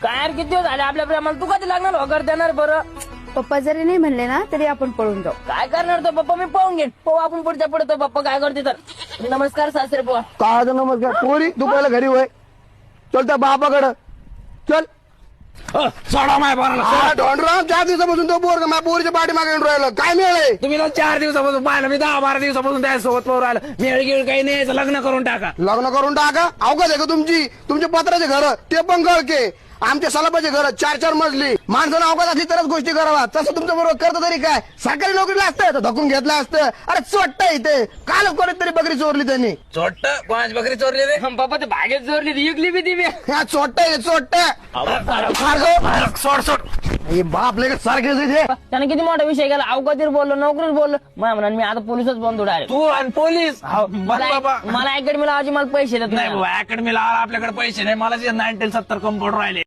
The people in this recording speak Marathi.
काय यार किती दिवस झाले आपल्या प्रेमाला, तू कधी लागणार होकार देणार बरं? पप्पा जरी नाही म्हणले ना तरी आपण पळून जाऊ. काय करणार तो पप्पा, मी पाहून घेईन. पाहू आपण पुढच्या पुढे तो पप्पा काय करते तर. नमस्कार सासरे बुवा. काय नमस्कार पोरी, तू पहिला घरी होय. चल त्या बापाकडं चल. सोडा माय बरोबर. हा, ढोंडराम 4 दिवसापासून तो पोरगा माझ्या पोरीच्या पाठीमागे येऊन राहिलं. काय मिळालंय? तुम्ही ना 4 दिवसापासून पाहिलं, मी 10-12 दिवसापासून त्यासोबत पोर राहिलं. मेळ गिळ काही नाही, याचं लग्न करून टाका. लग्न करून टाका. अवघड आहे का तुमचे पत्राचे घर ते पण गळके, आमच्या सलापाचे घर 4-4 मजली. माणसानं अवघड असली तरच गोष्टी करावा. तसं तुमच्या बरोबर करतं तरी काय? सरकारी नोकरीला असतं तर धकून घेतलं असतं. अरे चोट्ट इथे कालच कोणीतरी तरी बकरी चोरली त्यांनी. चोट्ट कोणाची बकरी चोरली रे? पप्पा ते भागेत जोरली, विकली बी ती बी. हा चोट्ट आहे चोट्ट. सोड सोड. हे बाप लगेच सारखेच इथे. त्याने किती मोठा विषय केला. अवकातीवर बोललो, नोकरीवर बोललो. मला म्हणा मी आता पोलिसच बनतो डायरेक्ट. तू आणि पोलीस बाबा. मला अकॅडमीला आजी मला पैसे देत नाही नाही. बाबा, अकॅडमीला आपल्याकडे पैसे नाही. मला 1970 कम्प्युटर राहिले.